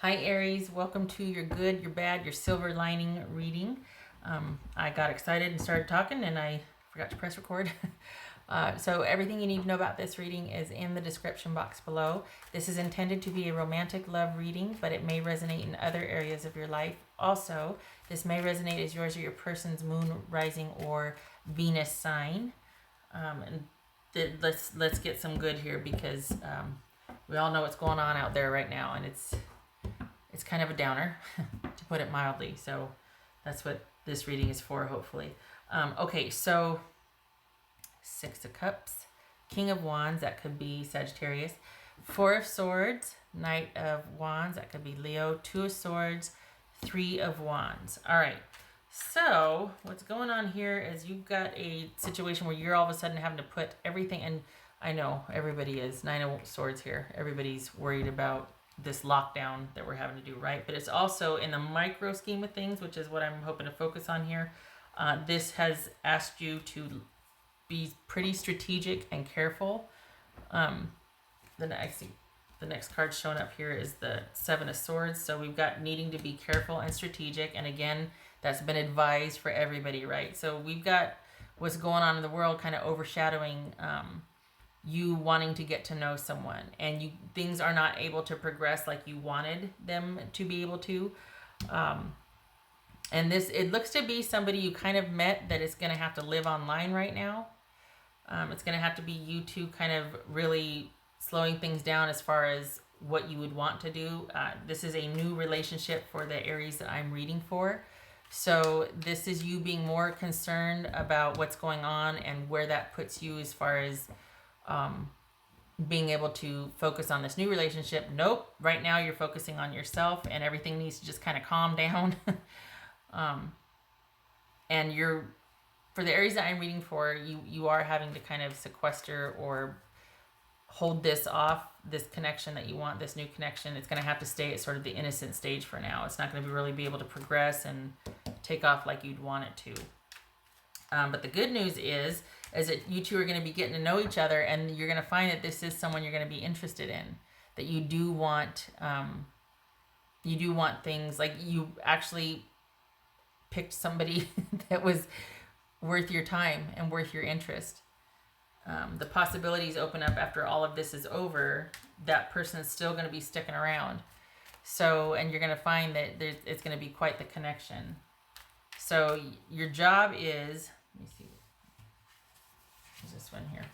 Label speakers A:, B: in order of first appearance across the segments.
A: Hi Aries, welcome to your good, your bad, your silver lining reading. I got excited and started talking and I forgot to press record. So everything you need to know about this reading is in the description box below. This is intended to be a romantic love reading, but it may resonate in other areas of your life. Also, this may resonate as yours or your person's moon, rising, or Venus sign. Let's get some good here because we all know what's going on out there right now, and it's kind of a downer, to put it mildly. So that's what this reading is for, hopefully. Okay, so Six of Cups, King of Wands, that could be Sagittarius. Four of Swords, Knight of Wands, that could be Leo. Two of Swords, Three of Wands. All right, so what's going on here is you've got a situation where you're all of a sudden having to put everything, and I know everybody is, Nine of Swords here, everybody's worried about this lockdown that we're having to do, right? But it's also in the micro scheme of things, which is what I'm hoping to focus on here. This has asked you to be pretty strategic and careful. The next card showing up here is the Seven of Swords. So we've got needing to be careful and strategic. And again, that's been advised for everybody, right? So we've got what's going on in the world kind of overshadowing you wanting to get to know someone, and things are not able to progress like you wanted them to be able to. And it looks to be somebody you kind of met that is going to have to live online right now. It's going to have to be you two kind of really slowing things down as far as what you would want to do. This is a new relationship for the Aries that I'm reading for. So this is you being more concerned about what's going on and where that puts you as far as being able to focus on this new relationship. Nope. Right now you're focusing on yourself and everything needs to just kind of calm down. And for the Aries that I'm reading for, you are having to kind of sequester or hold this off, this connection that you want, this new connection. It's going to have to stay at sort of the innocent stage for now. It's not going to really be able to progress and take off like you'd want it to. But the good news is that you two are going to be getting to know each other, and you're going to find that this is someone you're going to be interested in, that you do want things, like you actually picked somebody that was worth your time and worth your interest. The possibilities open up after all of this is over. That person is still going to be sticking around. So, and you're going to find that it's going to be quite the connection. So your job is, let me see, what's this one here?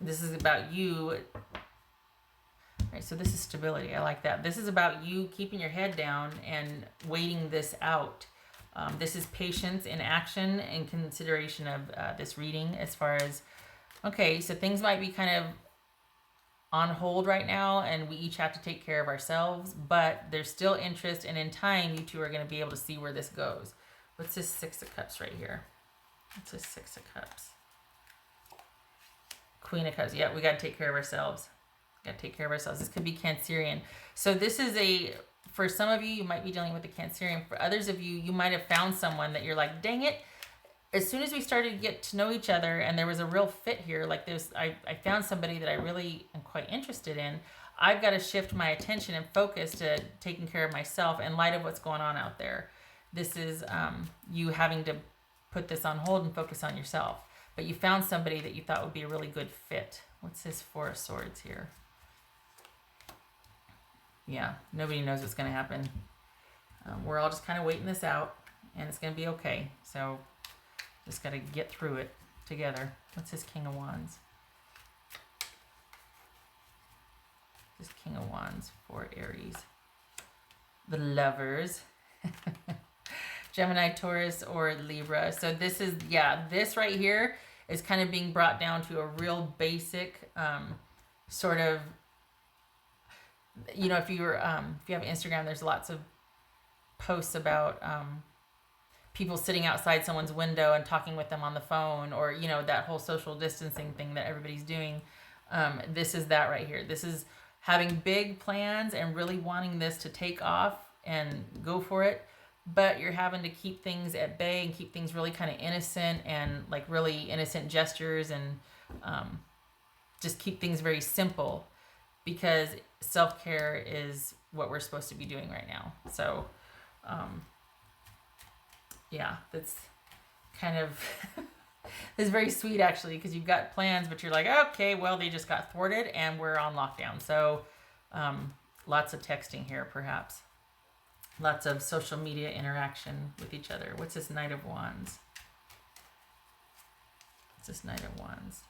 A: This is about you. All right, so this is stability. I like that. This is about you keeping your head down and waiting this out. This is patience in action and consideration of this reading as far as, okay, so things might be kind of on hold right now and we each have to take care of ourselves, but there's still interest, and in time you two are going to be able to see where this goes. What's this Six of Cups right here? What's this Six of Cups? Queen of Cups. Yeah, we got to take care of ourselves. Got to take care of ourselves. This could be Cancerian. So this is for some of you, you might be dealing with the Cancerian. For others of you, you might have found someone that you're like, dang it. As soon as we started to get to know each other and there was a real fit here, like I found somebody that I really am quite interested in. I've got to shift my attention and focus to taking care of myself in light of what's going on out there. This is you having to put this on hold and focus on yourself. But you found somebody that you thought would be a really good fit. What's this Four of Swords here? Yeah, nobody knows what's going to happen. We're all just kind of waiting this out, and it's going to be okay. So just got to get through it together. What's this King of Wands? This King of Wands for Aries. The Lovers. Gemini, Taurus, or Libra. So this is, this right here is kind of being brought down to a real basic sort of, you know, if you have Instagram, there's lots of posts about people sitting outside someone's window and talking with them on the phone, or, you know, that whole social distancing thing that everybody's doing. This is that right here. This is having big plans and really wanting this to take off and go for it, but you're having to keep things at bay and keep things really kind of innocent and like really innocent gestures, and just keep things very simple. because self-care is what we're supposed to be doing right now. So, yeah, that's kind of it's very sweet actually, because you've got plans, but you're like, okay, well, they just got thwarted and we're on lockdown. So, lots of texting here, perhaps. Lots of social media interaction with each other. What's this Knight of Wands? What's this Knight of Wands?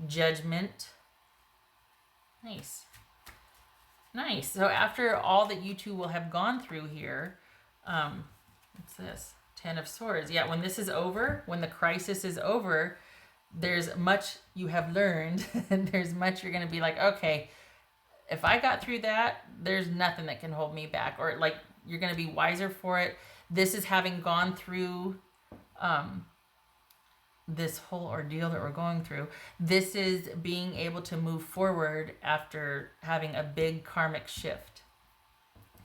A: Judgment. Nice. Nice. So after all that you two will have gone through here, what's this? Ten of Swords. Yeah, when this is over, when the crisis is over, there's much you have learned. And there's much you're going to be like, okay, if I got through that, there's nothing that can hold me back. Or like, you're going to be wiser for it. This is having gone through this whole ordeal that we're going through. This is being able to move forward after having a big karmic shift.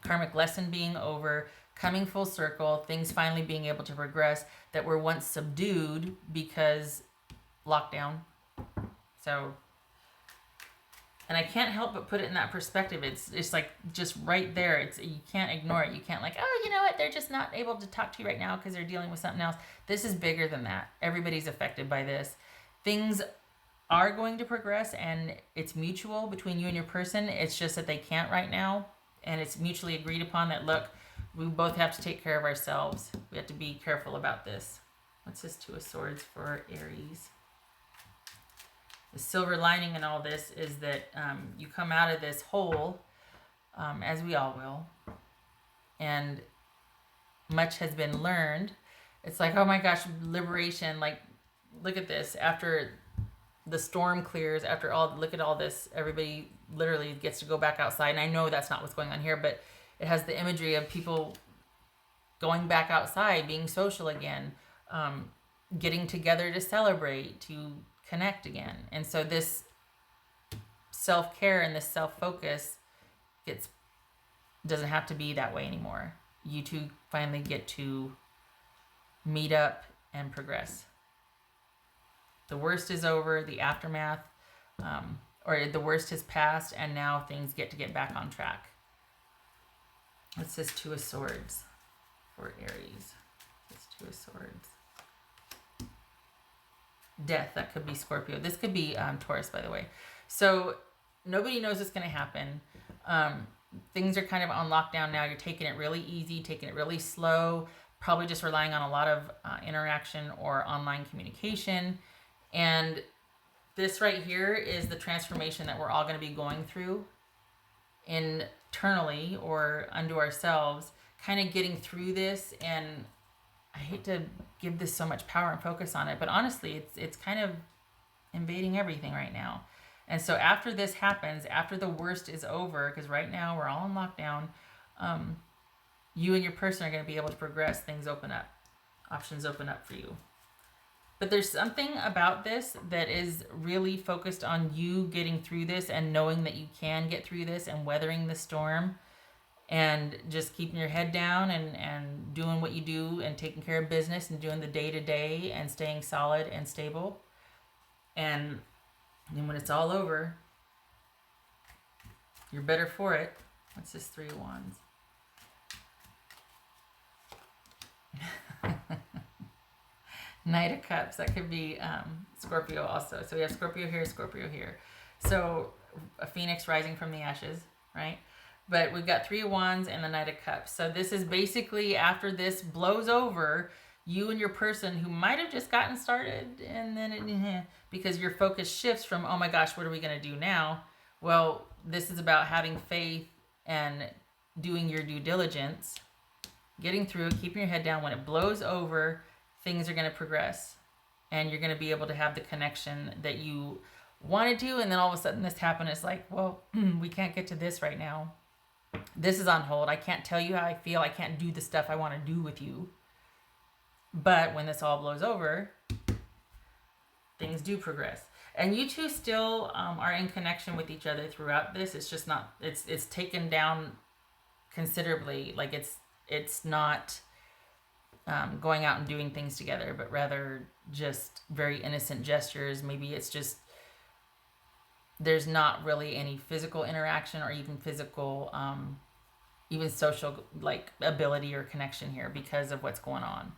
A: Karmic lesson being over, coming full circle, things finally being able to progress that were once subdued because lockdown. So, and I can't help but put it in that perspective. It's like just right there. You can't ignore it. You can't like, oh, you know what? They're just not able to talk to you right now because they're dealing with something else. This is bigger than that. Everybody's affected by this. Things are going to progress, and it's mutual between you and your person. It's just that they can't right now, and it's mutually agreed upon that, look, we both have to take care of ourselves. We have to be careful about this. What's this Two of Swords for Aries? The silver lining in all this is that you come out of this hole, as we all will, and much has been learned. It's like, oh my gosh, liberation. Like, look at this. After the storm clears, look at all this, everybody literally gets to go back outside. And I know that's not what's going on here, but it has the imagery of people going back outside, being social again, getting together to celebrate, to connect again. And so this self-care and this self-focus doesn't have to be that way anymore. You two finally get to meet up and progress. The worst is over, the aftermath, or the worst has passed, and now things get back on track. What's this Two of Swords for Aries? This Two of Swords. Death. That could be Scorpio. This could be Taurus, by the way. So nobody knows what's going to happen. Things are kind of on lockdown now. You're taking it really easy, taking it really slow, probably just relying on a lot of interaction or online communication. And this right here is the transformation that we're all going to be going through internally or unto ourselves, kind of getting through this. And I hate to give this so much power and focus on it, but honestly, it's kind of invading everything right now. And so after this happens, after the worst is over, because right now we're all in lockdown, you and your person are going to be able to progress. Things open up. Options open up for you. But there's something about this that is really focused on you getting through this and knowing that you can get through this and weathering the storm. And just keeping your head down and doing what you do and taking care of business and doing the day-to-day and staying solid and stable. And then when it's all over, you're better for it. What's this Three of Wands? Knight of Cups. That could be Scorpio also. So we have Scorpio here, Scorpio here. So a phoenix rising from the ashes, right? But we've got Three of Wands and the Knight of Cups. So this is basically after this blows over, you and your person who might have just gotten started, and then because your focus shifts from, oh my gosh, what are we going to do now? Well, this is about having faith and doing your due diligence, getting through it, keeping your head down. When it blows over, things are going to progress, and you're going to be able to have the connection that you wanted to. And then all of a sudden this happened. It's like, well, we can't get to this right now. This is on hold. I can't tell you how I feel. I can't do the stuff I want to do with you. But when this all blows over, things do progress. And you two still are in connection with each other throughout this. It's just not, it's taken down considerably. Like it's not going out and doing things together, but rather just very innocent gestures. Maybe it's just there's not really any physical interaction or even physical, even social like ability or connection here because of what's going on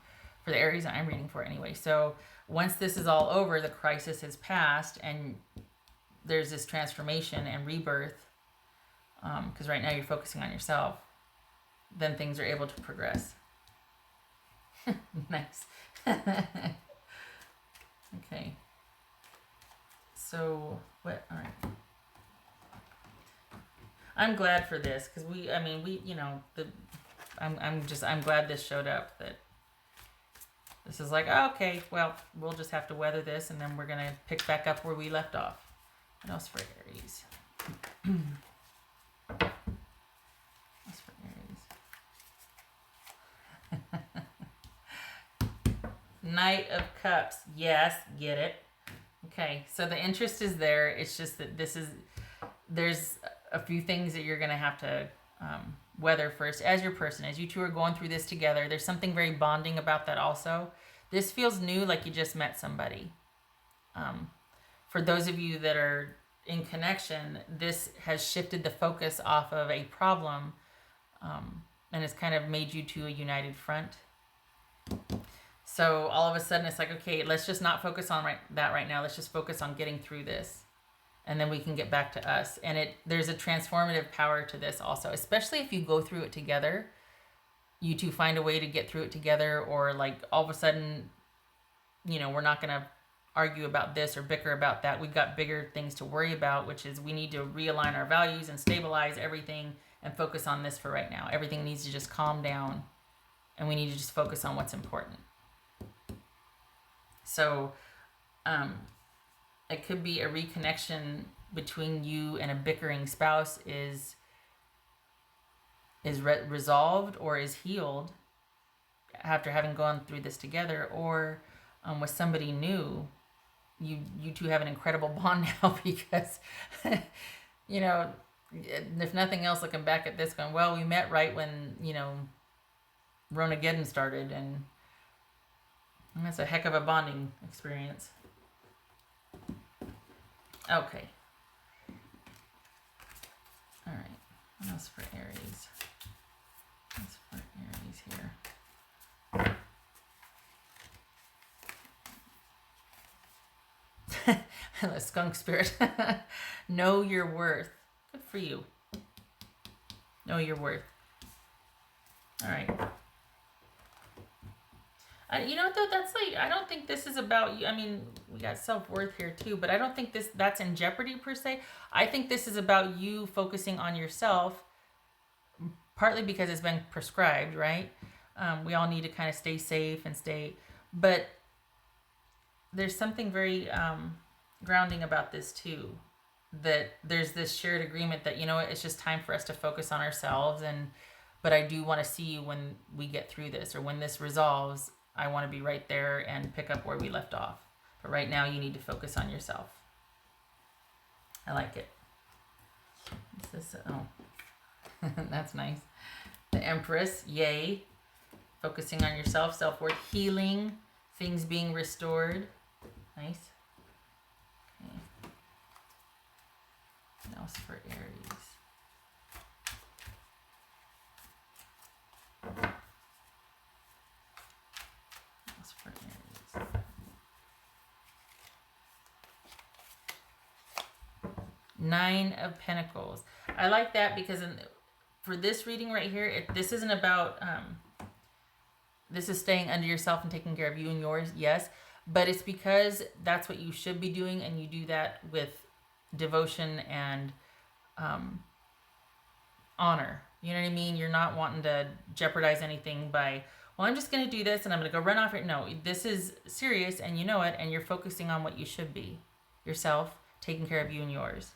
A: for the Aries I'm reading for anyway. So once this is all over, the crisis has passed and there's this transformation and rebirth, because right now you're focusing on yourself, then things are able to progress. Nice. Okay. So what? All right. I'm glad for this because we, you know, I'm glad this showed up. That this is like, oh, okay, well, we'll just have to weather this, and then we're gonna pick back up where we left off. What else for Aries? What's for Aries? Knight of Cups. Yes, get it. Okay, so the interest is there. It's just that there's a few things that you're going to have to weather first as your person. As you two are going through this together, there's something very bonding about that also. This feels new, like you just met somebody. For those of you that are in connection, this has shifted the focus off of a problem, and it's kind of made you two a united front. So all of a sudden it's like, okay, let's just not focus on that right now. Let's just focus on getting through this. And then we can get back to us. And there's a transformative power to this also, especially if you go through it together. You two find a way to get through it together, or like all of a sudden, you know, we're not going to argue about this or bicker about that. We've got bigger things to worry about, which is we need to realign our values and stabilize everything and focus on this for right now. Everything needs to just calm down, and we need to just focus on what's important. So, it could be a reconnection between you and a bickering spouse is resolved or is healed after having gone through this together, or with somebody new. You two have an incredible bond now because, you know, if nothing else, looking back at this going, well, we met right when, you know, Ronageddon started, and that's a heck of a bonding experience. Okay. All right. What else for Aries? What's for Aries here? The skunk spirit. Know your worth. Good for you. Know your worth. All right. You know, though, that's like, I don't think this is about you. I mean, we got self-worth here too, but I don't think that's in jeopardy per se. I think this is about you focusing on yourself, partly because it's been prescribed, right? We all need to kind of stay safe and but there's something very grounding about this too, that there's this shared agreement that, you know what, it's just time for us to focus on ourselves, but I do want to see you when we get through this, or when this resolves. I want to be right there and pick up where we left off. But right now you need to focus on yourself. I like it. What's this? Oh, that's nice. The Empress, yay. Focusing on yourself, self-worth, healing, things being restored. Nice. Okay. What else for Aries? Nine of Pentacles. I like that because for this reading right here, this isn't about, this is staying under yourself and taking care of you and yours, yes, but it's because that's what you should be doing, and you do that with devotion and honor. You know what I mean? You're not wanting to jeopardize anything by, well, I'm just going to do this and I'm going to go run off it. No, this is serious and you know it, and you're focusing on what you should be. Yourself, taking care of you and yours.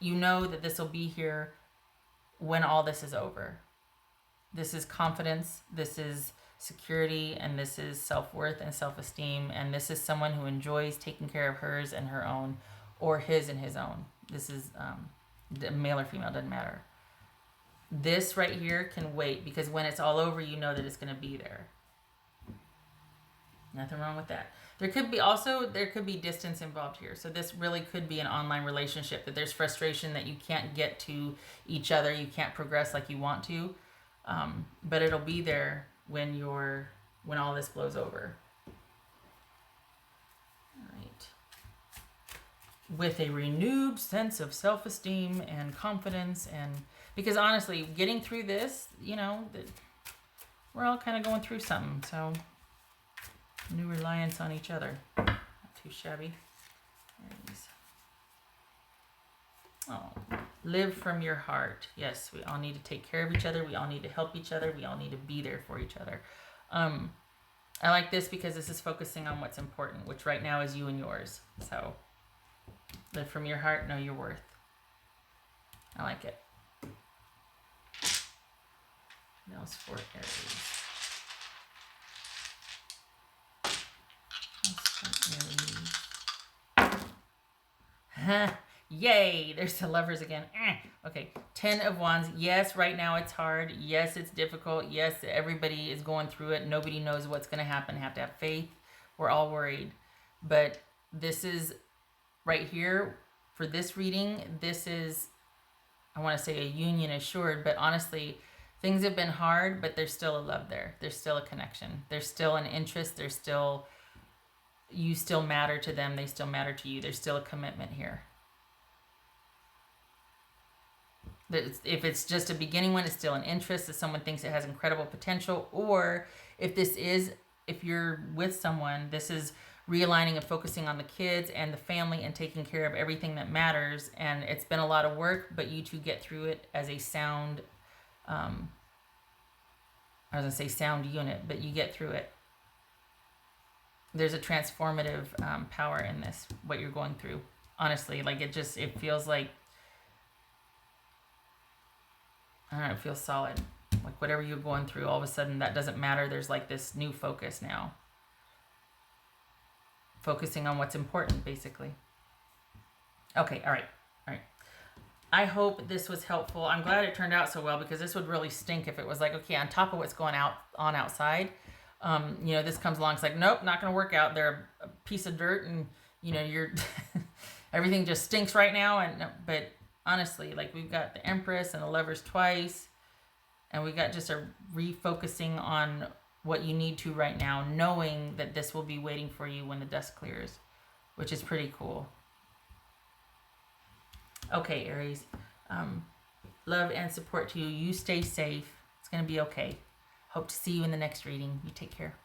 A: You know that this will be here when all this is over. This is confidence, this is security, and this is self-worth and self-esteem, and this is someone who enjoys taking care of hers and her own, or his and his own. This is male or female, doesn't matter. This right here can wait, because when it's all over, you know that it's going to be there. Nothing wrong with that. There could be distance involved here. So this really could be an online relationship, that there's frustration that you can't get to each other, you can't progress like you want to. But it'll be there when all this blows over. All right. With a renewed sense of self-esteem and confidence, and because honestly, getting through this, we're all kind of going through something. So new reliance on each other. Not too shabby. Aries. Oh, live from your heart. Yes, we all need to take care of each other. We all need to help each other. We all need to be there for each other. I like this because this is focusing on what's important, which right now is you and yours. So live from your heart, know your worth. I like it. What else for Aries? Yay, there's the Lovers again. Okay, 10 of Wands. Yes, right now it's hard. Yes, it's difficult. Yes, everybody is going through it. Nobody knows what's going to happen. Have to have faith. We're all worried. But this is right here for this reading. This is, I want to say, a union assured, but honestly, things have been hard, but there's still a love there. There's still a connection. There's still an interest. You still matter to them. They still matter to you. There's still a commitment here. If it's just a beginning one, it's still an interest. If someone thinks it has incredible potential, or if you're with someone, this is realigning and focusing on the kids and the family and taking care of everything that matters. And it's been a lot of work, but you two get through it as a sound, I was going to say sound unit, but you get through it. There's a transformative power in this, what you're going through. Honestly, like it feels like, I don't know, it feels solid. Like whatever you're going through, all of a sudden that doesn't matter. There's like this new focus now. Focusing on what's important, basically. Okay, all right. I hope this was helpful. I'm glad it turned out so well, because this would really stink if it was like, okay, on top of what's going on outside, this comes along. It's like, nope, not going to work out. They're a piece of dirt, and you're everything just stinks right now. But honestly, like we've got the Empress and the Lovers twice, and we got just a refocusing on what you need to right now, knowing that this will be waiting for you when the dust clears, which is pretty cool. Okay, Aries. Love and support to you. You stay safe. It's going to be okay. Hope to see you in the next reading. You take care.